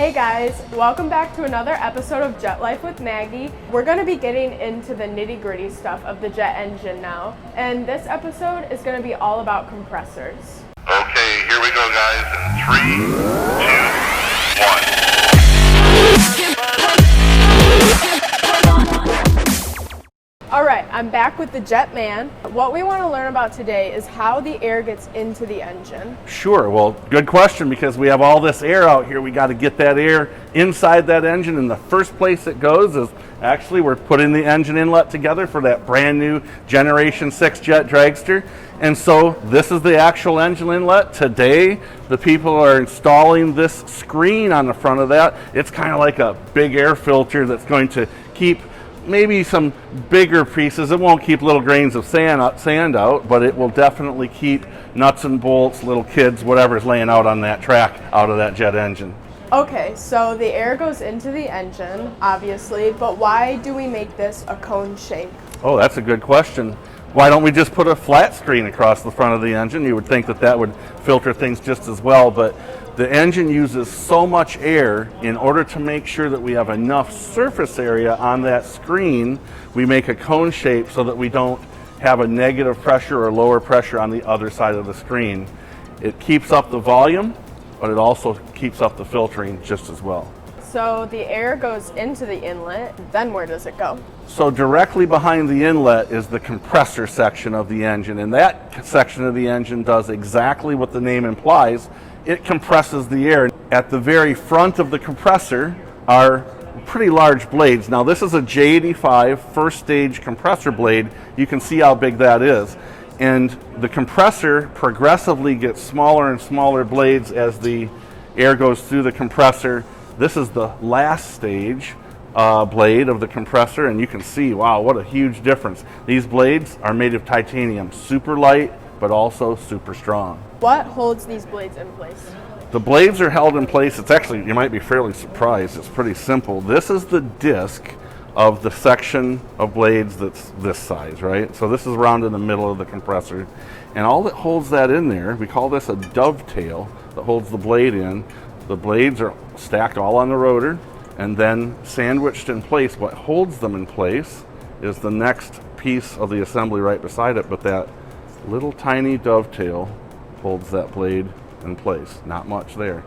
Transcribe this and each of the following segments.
Hey guys, welcome back to another episode of Jet Life with Maggie. We're going to be getting into the nitty-gritty stuff of the jet engine now, and this episode is going to be all about compressors. Okay, here we go guys, in 3, 2, 1. Alright, I'm back with the Jet Man. What we want to learn about today is how the air gets into the engine. Sure, well, good question, because we have all this air out here. We got to get that air inside that engine, and the first place it goes is actually we're putting the engine inlet together for that brand new Generation 6 jet dragster. And so this is the actual engine inlet. Today, the people are installing this screen on the front of that. It's kind of like a big air filter that's going to keep maybe some bigger pieces. It won't keep little grains of sand out, but it will definitely keep nuts and bolts, little kids, whatever's laying out on that track out of that jet engine. Okay, so the air goes into the engine, obviously, but why do we make this a cone shape? Oh, that's a good question. Why don't we just put a flat screen across the front of the engine? You would think that that would filter things just as well, but the engine uses so much air. In order to make sure that we have enough surface area on that screen, we make a cone shape so that we don't have a negative pressure or lower pressure on the other side of the screen. It keeps up the volume, but it also keeps up the filtering just as well. So the air goes into the inlet, then where does it go? So directly behind the inlet is the compressor section of the engine, and that section of the engine does exactly what the name implies. It compresses the air. At the very front of the compressor are pretty large blades. Now this is a J85 first stage compressor blade. You can see how big that is. And the compressor progressively gets smaller and smaller blades as the air goes through the compressor. This is the last stage blade of the compressor, and you can see, wow, what a huge difference. These blades are made of titanium, super light, but also super strong. What holds these blades in place? The blades are held in place. It's actually, you might be fairly surprised, it's pretty simple. This is the disc of the section of blades that's this size, right? So this is around in the middle of the compressor, and all that holds that in there, we call this a dovetail that holds the blade in. The blades are stacked all on the rotor and then sandwiched in place. What holds them in place is the next piece of the assembly right beside it, but that little tiny dovetail holds that blade in place. Not much there.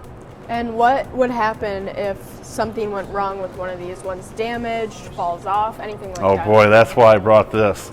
And what would happen if something went wrong with one of these? One's damaged, falls off, anything like that? Oh boy, that's why I brought this.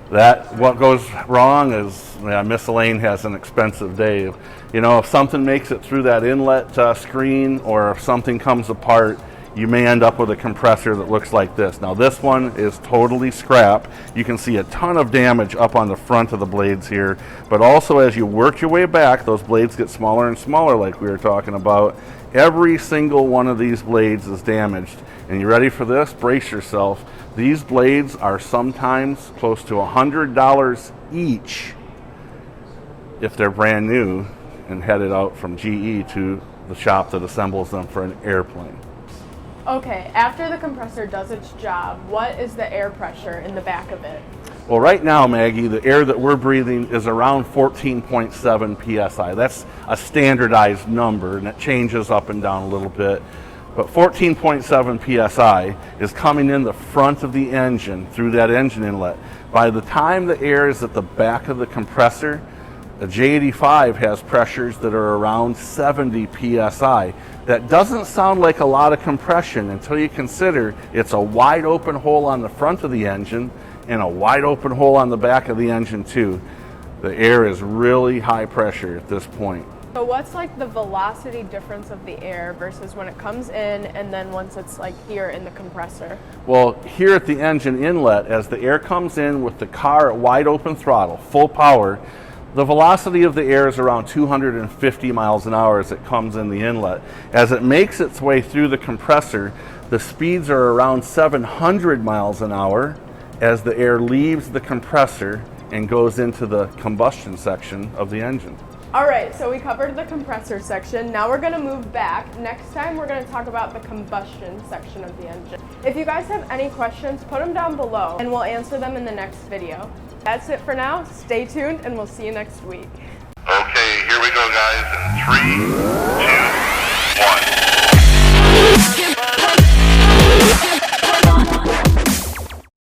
What goes wrong is, Miss Elaine has an expensive day. You know, if something makes it through that inlet screen, or if something comes apart, you may end up with a compressor that looks like this. Now this one is totally scrap. You can see a ton of damage up on the front of the blades here, but also as you work your way back, those blades get smaller and smaller like we were talking about. Every single one of these blades is damaged. And you ready for this? Brace yourself. These blades are sometimes close to $100 each if they're brand new and headed out from GE to the shop that assembles them for an airplane. Okay, after the compressor does its job, what is the air pressure in the back of it? Well, right now, Maggie, the air that we're breathing is around 14.7 psi. That's a standardized number, and it changes up and down a little bit. But 14.7 psi is coming in the front of the engine through that engine inlet. By the time the air is at the back of the compressor, a J85 has pressures that are around 70 psi. That doesn't sound like a lot of compression until you consider it's a wide open hole on the front of the engine and a wide open hole on the back of the engine too. The air is really high pressure at this point. So what's like the velocity difference of the air versus when it comes in and then once it's like here in the compressor? Well, here at the engine inlet, as the air comes in with the car at wide open throttle, full power, the velocity of the air is around 250 miles an hour as it comes in the inlet. As it makes its way through the compressor, the speeds are around 700 miles an hour as the air leaves the compressor and goes into the combustion section of the engine. All right, so we covered the compressor section. Now we're gonna move back. Next time we're gonna talk about the combustion section of the engine. If you guys have any questions, put them down below and we'll answer them in the next video. That's it for now. Stay tuned and we'll see you next week. Okay, here we go guys, in 3, 2,